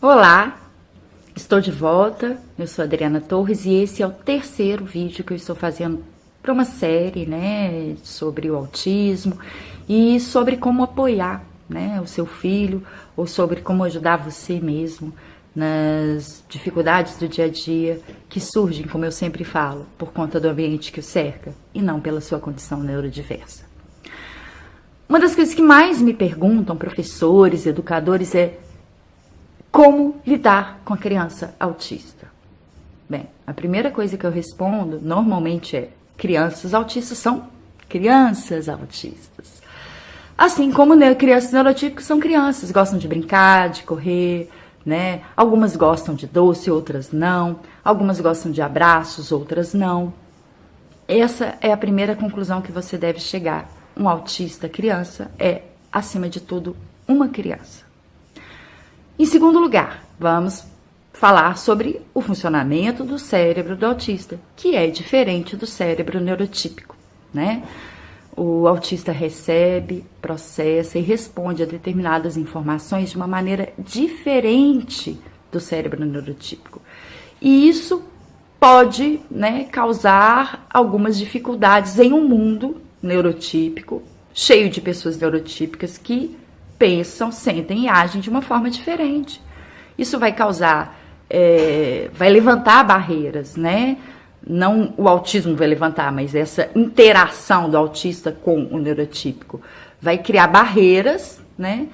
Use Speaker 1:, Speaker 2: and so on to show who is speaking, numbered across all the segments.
Speaker 1: Olá, estou de volta, eu sou Adriana Torres e esse é o terceiro vídeo que eu estou fazendo para uma série, né, sobre o autismo e sobre como apoiar, né, o seu filho ou sobre como ajudar você mesmo nas dificuldades do dia a dia que surgem, como eu sempre falo, por conta do ambiente que o cerca e não pela sua condição neurodiversa. Uma das coisas que mais me perguntam professores, educadores é: como lidar com a criança autista? Bem, a primeira coisa que eu respondo normalmente é: crianças autistas são crianças autistas. Assim como crianças neurotípicas são crianças, gostam de brincar, de correr, né? Algumas gostam de doce, outras não. Algumas gostam de abraços, outras não. Essa é a primeira conclusão que você deve chegar. Um autista criança é, acima de tudo, uma criança. Em segundo lugar, vamos falar sobre o funcionamento do cérebro do autista, que é diferente do cérebro neurotípico, né? O autista recebe, processa e responde a determinadas informações de uma maneira diferente do cérebro neurotípico. E isso pode, né, causar algumas dificuldades em um mundo neurotípico, cheio de pessoas neurotípicas que pensam, sentem e agem de uma forma diferente. Isso vai causar, vai levantar barreiras, né? Não o autismo vai levantar, mas essa interação do autista com o neurotípico vai criar barreiras, né?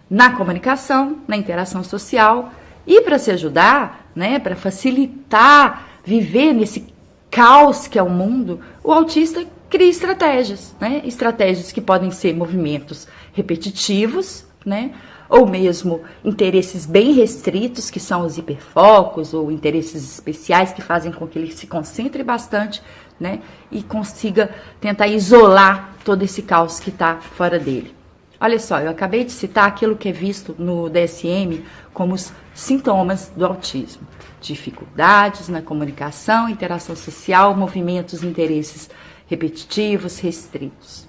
Speaker 1: Na comunicação, na interação social. E para se ajudar, né? Para facilitar viver nesse caos que é o mundo, o autista cria estratégias, né? Estratégias que podem ser movimentos repetitivos, né? Ou mesmo interesses bem restritos, que são os hiperfocos, ou interesses especiais que fazem com que ele se concentre bastante, né? E consiga tentar isolar todo esse caos que está fora dele. Olha só, eu acabei de citar aquilo que é visto no DSM como os sintomas do autismo: dificuldades na comunicação, interação social, movimentos e interesses repetitivos, restritos.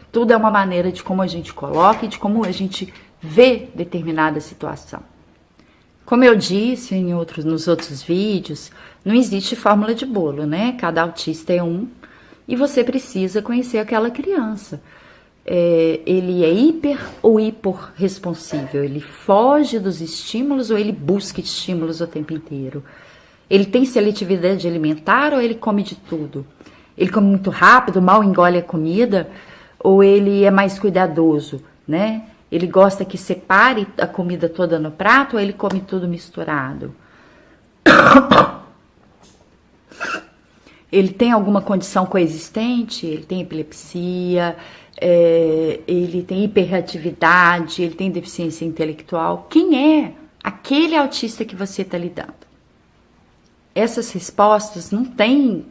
Speaker 1: Tudo é uma maneira de como a gente coloca e de como a gente vê determinada situação. Como eu disse nos outros vídeos, não existe fórmula de bolo, né? Cada autista é um e você precisa conhecer aquela criança. Ele é hiper ou hiporresponsível? Ele foge dos estímulos ou ele busca estímulos o tempo inteiro? Ele tem seletividade alimentar ou ele come de tudo? Ele come muito rápido, mal engole a comida, ou ele é mais cuidadoso, né? Ele gosta que separe a comida toda no prato, ou ele come tudo misturado? Ele tem alguma condição coexistente? Ele tem epilepsia, ele tem hiperatividade, ele tem deficiência intelectual? Quem é aquele autista que você está lidando? Essas respostas não têm...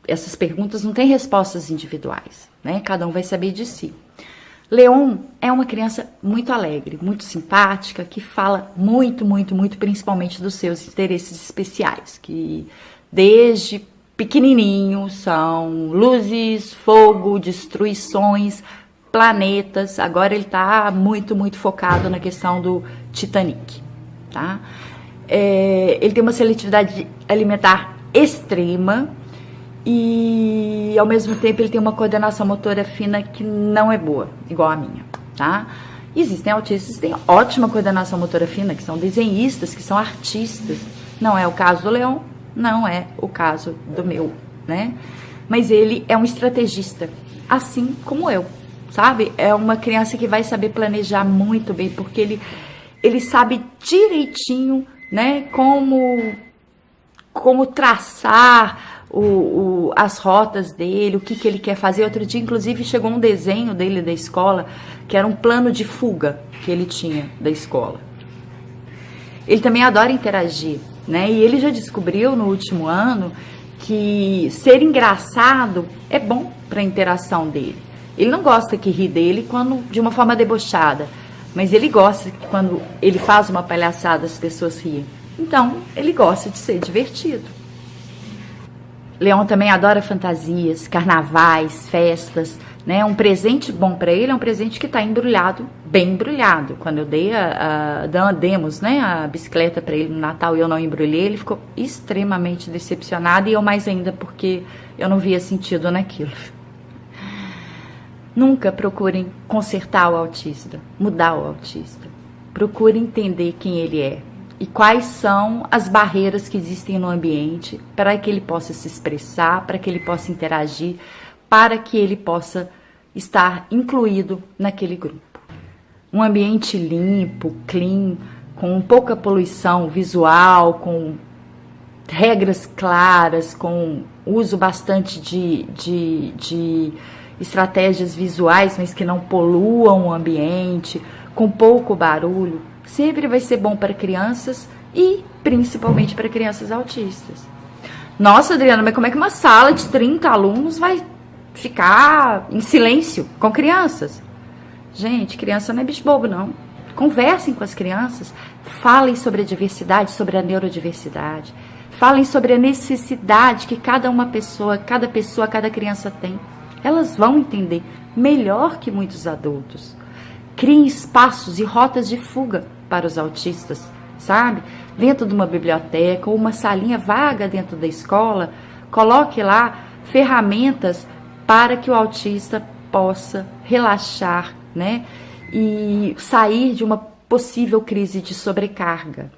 Speaker 1: Essas perguntas não têm respostas individuais, né? Cada um vai saber de si. Leon é uma criança muito alegre, muito simpática, que fala muito, muito, muito, principalmente dos seus interesses especiais, que desde pequenininho são luzes, fogo, destruições, planetas. Agora ele está muito, muito focado na questão do Titanic, tá? Ele tem uma seletividade alimentar extrema, e ao mesmo tempo ele tem uma coordenação motora fina que não é boa, igual a minha, tá? Existem autistas que têm ótima coordenação motora fina, que são desenhistas, que são artistas. Não é o caso do Leon, não é o caso do meu, né? Mas ele é um estrategista, assim como eu, sabe? É uma criança que vai saber planejar muito bem, porque ele sabe direitinho, né, como traçar as rotas dele, o que ele quer fazer. Outro dia, inclusive, chegou um desenho dele da escola, que era um plano de fuga que ele tinha da escola. Ele também adora interagir, né? E ele já descobriu no último ano que ser engraçado é bom para a interação dele. Ele não gosta que ri dele de uma forma debochada, mas ele gosta que quando ele faz uma palhaçada as pessoas riem. Então, ele gosta de ser divertido. Leon também adora fantasias, carnavais, festas, né? Um presente bom para ele é um presente que está embrulhado, bem embrulhado. Quando eu demos, né, a bicicleta para ele no Natal e eu não embrulhei, ele ficou extremamente decepcionado, e eu mais ainda, porque eu não via sentido naquilo. Nunca procurem consertar o autista, mudar o autista. Procurem entender quem ele é e quais são as barreiras que existem no ambiente para que ele possa se expressar, para que ele possa interagir, para que ele possa estar incluído naquele grupo. Um ambiente limpo, clean, com pouca poluição visual, com regras claras, com uso bastante de estratégias visuais, mas que não poluam o ambiente, com pouco barulho, sempre vai ser bom para crianças e principalmente para crianças autistas. Nossa, Adriana, mas como é que uma sala de 30 alunos vai ficar em silêncio com crianças? Gente, criança não é bicho bobo, não. Conversem com as crianças, falem sobre a diversidade, sobre a neurodiversidade, falem sobre a necessidade que cada criança tem. Elas vão entender melhor que muitos adultos. Criem espaços e rotas de fuga para os autistas, sabe? Dentro de uma biblioteca ou uma salinha vaga dentro da escola, coloque lá ferramentas para que o autista possa relaxar, né? E sair de uma possível crise de sobrecarga.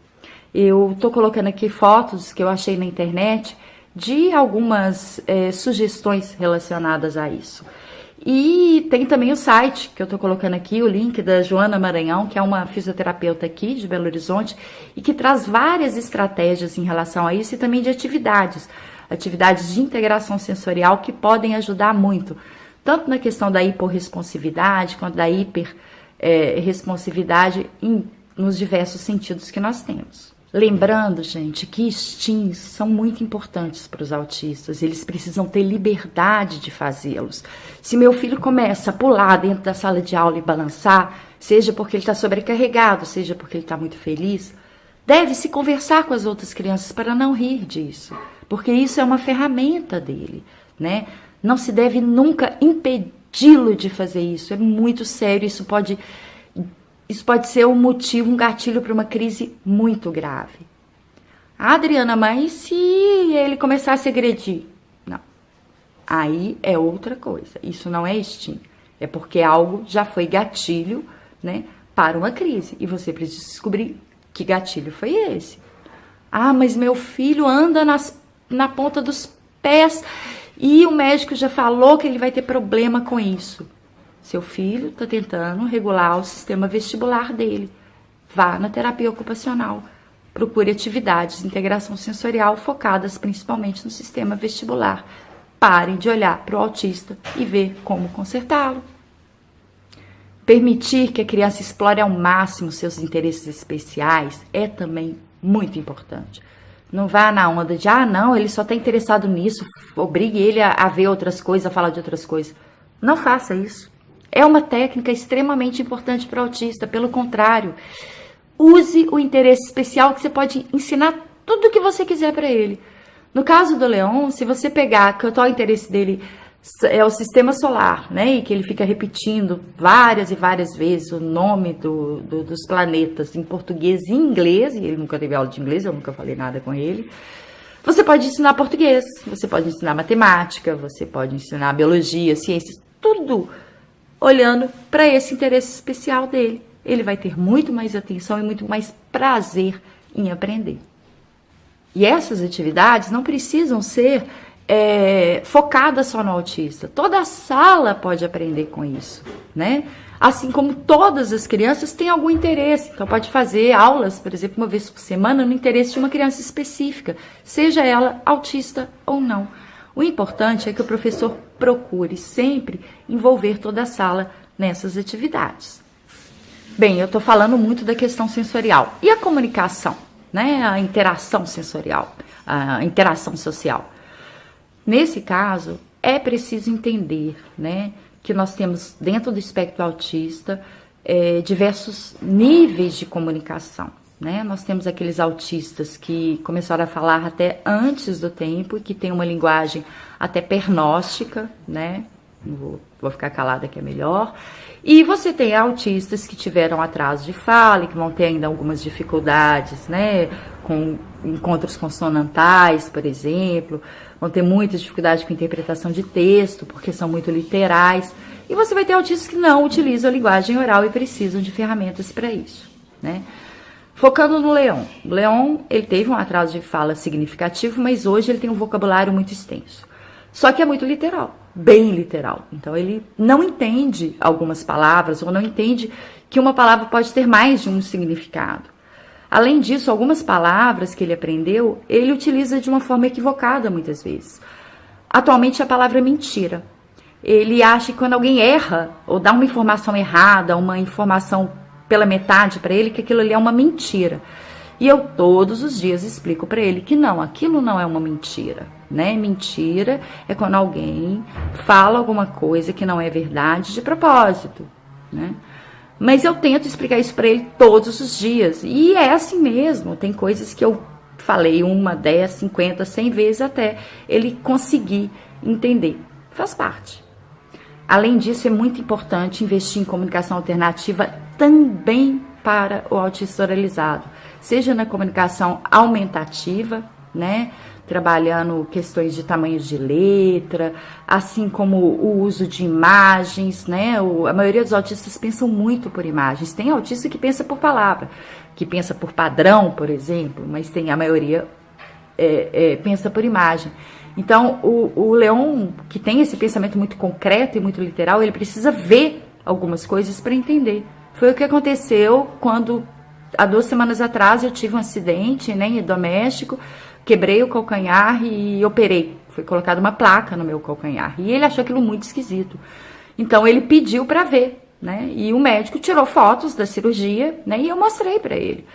Speaker 1: Eu estou colocando aqui fotos que eu achei na internet de algumas sugestões relacionadas a isso. E tem também o site que eu estou colocando aqui, o link da Joana Maranhão, que é uma fisioterapeuta aqui de Belo Horizonte, e que traz várias estratégias em relação a isso e também de atividades de integração sensorial que podem ajudar muito, tanto na questão da hiporresponsividade quanto da hiperresponsividade nos diversos sentidos que nós temos. Lembrando, gente, que STEAMs são muito importantes para os autistas, eles precisam ter liberdade de fazê-los. Se meu filho começa a pular dentro da sala de aula e balançar, seja porque ele está sobrecarregado, seja porque ele está muito feliz, deve-se conversar com as outras crianças para não rir disso, porque isso é uma ferramenta dele, né? Não se deve nunca impedi-lo de fazer isso, é muito sério, isso pode ser um motivo, um gatilho para uma crise muito grave. Ah, Adriana, mas se ele começar a se agredir? Não. Aí é outra coisa. Isso não é STEAM. É porque algo já foi gatilho, né, para uma crise. E você precisa descobrir que gatilho foi esse. Ah, mas meu filho anda na ponta dos pés e o médico já falou que ele vai ter problema com isso. Seu filho está tentando regular o sistema vestibular dele. Vá na terapia ocupacional. Procure atividades de integração sensorial focadas principalmente no sistema vestibular. Parem de olhar para o autista e ver como consertá-lo. Permitir que a criança explore ao máximo seus interesses especiais é também muito importante. Não vá na onda de, não, ele só está interessado nisso, obrigue ele a ver outras coisas, a falar de outras coisas. Não faça isso. É uma técnica extremamente importante para o autista. Pelo contrário, use o interesse especial que você pode ensinar tudo o que você quiser para ele. No caso do Leon, se você pegar que o tal interesse dele é o sistema solar, né, e que ele fica repetindo várias e várias vezes o nome dos planetas em português e inglês, e ele nunca teve aula de inglês, eu nunca falei nada com ele, você pode ensinar português, você pode ensinar matemática, você pode ensinar biologia, ciências, tudo olhando para esse interesse especial dele. Ele vai ter muito mais atenção e muito mais prazer em aprender. E essas atividades não precisam ser focadas só no autista. Toda a sala pode aprender com isso, né? Assim como todas as crianças têm algum interesse. Então pode fazer aulas, por exemplo, uma vez por semana no interesse de uma criança específica, seja ela autista ou não. O importante é que o professor procure sempre envolver toda a sala nessas atividades. Bem, eu estou falando muito da questão sensorial. E a comunicação, né? A interação sensorial, a interação social. Nesse caso, é preciso entender, né, que nós temos dentro do espectro autista diversos níveis de comunicação. Né? Nós temos aqueles autistas que começaram a falar até antes do tempo e que tem uma linguagem até pernóstica, né? Não vou vou ficar calada que é melhor. E você tem autistas que tiveram atraso de fala, que vão ter ainda algumas dificuldades, né, com encontros consonantais, por exemplo, vão ter muita dificuldade com interpretação de texto, porque são muito literais. E você vai ter autistas que não utilizam a linguagem oral e precisam de ferramentas para isso, né? Focando no Leon. O Leon, ele teve um atraso de fala significativo, mas hoje ele tem um vocabulário muito extenso. Só que é muito literal, bem literal. Então ele não entende algumas palavras ou não entende que uma palavra pode ter mais de um significado. Além disso, algumas palavras que ele aprendeu, ele utiliza de uma forma equivocada muitas vezes. Atualmente a palavra é mentira. Ele acha que quando alguém erra ou dá uma informação errada, uma informação pela metade para ele, que aquilo ali é uma mentira. E eu todos os dias explico para ele que não, aquilo não é uma mentira, né? Mentira é quando alguém fala alguma coisa que não é verdade de propósito, né? Mas eu tento explicar isso para ele todos os dias. E é assim mesmo, tem coisas que eu falei 1, 10, 50, 100 vezes até ele conseguir entender. Faz parte. Além disso, é muito importante investir em comunicação alternativa também para o autista oralizado, seja na comunicação aumentativa, né, trabalhando questões de tamanhos de letra, assim como o uso de imagens, né, a maioria dos autistas pensam muito por imagens, tem autista que pensa por palavra, que pensa por padrão, por exemplo, mas tem a maioria pensa por imagem. Então, o Leon, que tem esse pensamento muito concreto e muito literal, ele precisa ver algumas coisas para entender. Foi o que aconteceu quando, há 2 semanas atrás, eu tive um acidente, né, doméstico, quebrei o calcanhar e operei. Foi colocada uma placa no meu calcanhar. E ele achou aquilo muito esquisito. Então, ele pediu para ver, né, e o médico tirou fotos da cirurgia, né, e eu mostrei para ele.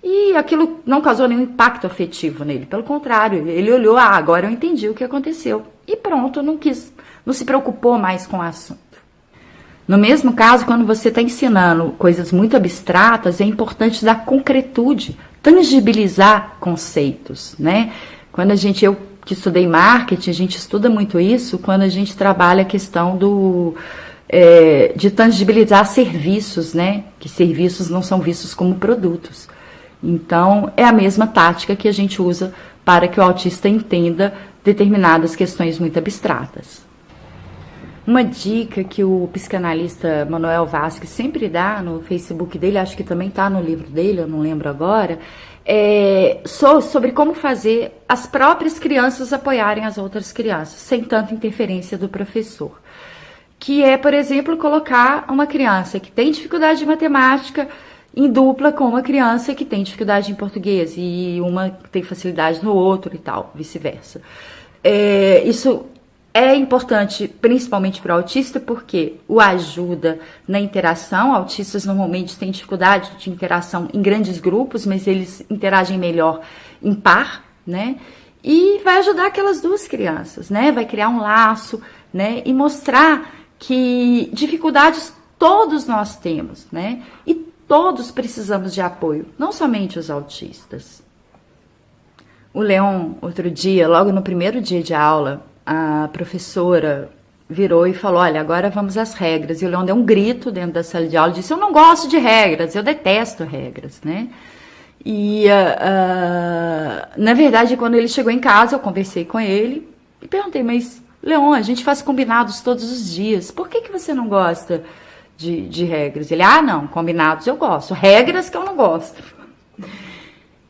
Speaker 1: E aquilo não causou nenhum impacto afetivo nele, pelo contrário, ele olhou, agora eu entendi o que aconteceu. E pronto, não se preocupou mais com o assunto. No mesmo caso, quando você está ensinando coisas muito abstratas, é importante dar concretude, tangibilizar conceitos, né? Quando eu que estudei marketing, a gente estuda muito isso, quando a gente trabalha a questão de tangibilizar serviços, né? Que serviços não são vistos como produtos. Então, é a mesma tática que a gente usa para que o autista entenda determinadas questões muito abstratas. Uma dica que o psicanalista Manuel Vasquez sempre dá no Facebook dele, acho que também está no livro dele, eu não lembro agora, é sobre como fazer as próprias crianças apoiarem as outras crianças, sem tanta interferência do professor. Que é, por exemplo, colocar uma criança que tem dificuldade de matemática em dupla com uma criança que tem dificuldade em português e uma que tem facilidade no outro e tal, vice-versa. Isso é importante principalmente para o autista porque o ajuda na interação. Autistas normalmente têm dificuldade de interação em grandes grupos, mas eles interagem melhor em par, né? E vai ajudar aquelas 2 crianças, né? Vai criar um laço, né? E mostrar que dificuldades todos nós temos, né? E todos precisamos de apoio, não somente os autistas. O Leon, outro dia, logo no primeiro dia de aula, a professora virou e falou, olha, agora vamos às regras. E o Leon deu um grito dentro da sala de aula e disse, eu não gosto de regras, eu detesto regras, né? E, na verdade, quando ele chegou em casa, eu conversei com ele e perguntei, mas, Leon, a gente faz combinados todos os dias, por que você não gosta de regras? Ele, não, combinados eu gosto, regras que eu não gosto.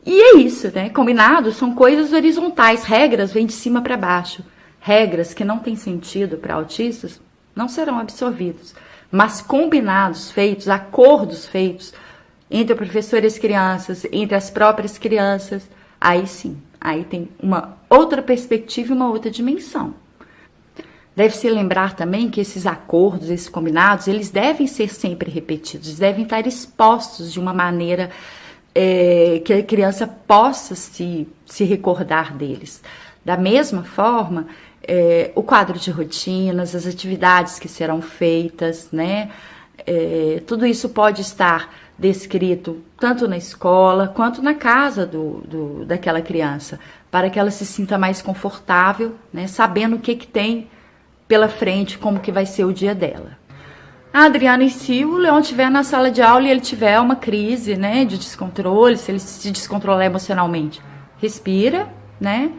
Speaker 1: E é isso, né? Combinados são coisas horizontais, regras vêm de cima para baixo. Regras que não têm sentido para autistas não serão absorvidos. Mas combinados feitos, acordos feitos entre o professor e as crianças, entre as próprias crianças, aí sim, aí tem uma outra perspectiva e uma outra dimensão. Deve-se lembrar também que esses acordos, esses combinados, eles devem ser sempre repetidos, devem estar expostos de uma maneira que a criança possa se recordar deles. Da mesma forma, o quadro de rotinas, as atividades que serão feitas, né? Tudo isso pode estar descrito tanto na escola quanto na casa daquela criança, para que ela se sinta mais confortável, né? Sabendo o que tem pela frente como que vai ser o dia dela. A Adriana, e se o Leon estiver na sala de aula e ele tiver uma crise, né, de descontrole, se ele se descontrolar emocionalmente, respira, né?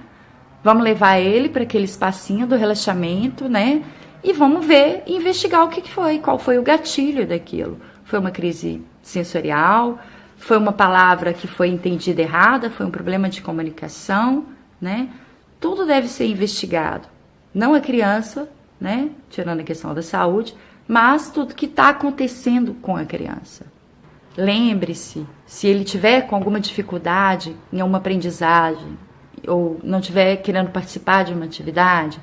Speaker 1: Vamos levar ele para aquele espacinho do relaxamento, né? E vamos ver e investigar o que foi, qual foi o gatilho daquilo. Foi uma crise sensorial? Foi uma palavra que foi entendida errada? Foi um problema de comunicação, né? Tudo deve ser investigado. Não a criança, né? Tirando a questão da saúde, mas tudo que está acontecendo com a criança. Lembre-se, se ele tiver com alguma dificuldade em uma aprendizagem ou não tiver querendo participar de uma atividade,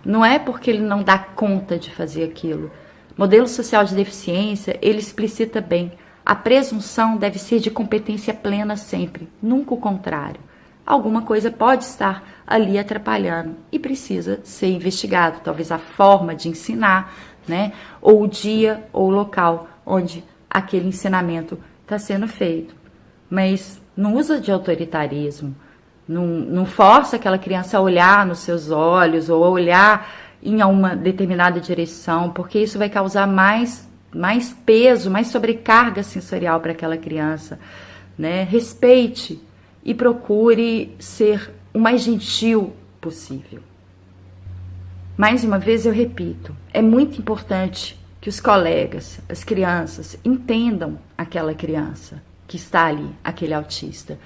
Speaker 1: não é porque ele não dá conta de fazer aquilo. Modelo social de deficiência, ele explicita bem. A presunção deve ser de competência plena sempre, nunca o contrário. Alguma coisa pode estar ali atrapalhando e precisa ser investigado. Talvez a forma de ensinar, né? Ou o dia ou o local onde aquele ensinamento está sendo feito. Mas não usa de autoritarismo, não força aquela criança a olhar nos seus olhos ou a olhar em uma determinada direção, porque isso vai causar mais peso, mais sobrecarga sensorial para aquela criança, né? Respeite e procure ser o mais gentil possível. Mais uma vez eu repito, é muito importante que os colegas, as crianças, entendam aquela criança que está ali, aquele autista,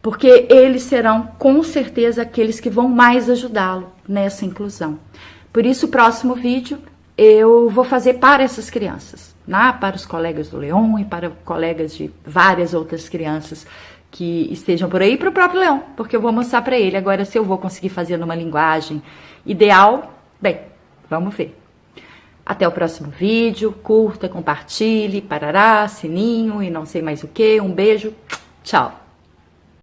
Speaker 1: porque eles serão com certeza aqueles que vão mais ajudá-lo nessa inclusão. Por isso, o próximo vídeo eu vou fazer para essas crianças, né? Para os colegas do Leon e para colegas de várias outras crianças que estejam por aí, para o próprio Leon, porque eu vou mostrar para ele. Agora, se eu vou conseguir fazer numa linguagem ideal, bem, vamos ver. Até o próximo vídeo, curta, compartilhe, parará, sininho e não sei mais o que. Um beijo, tchau!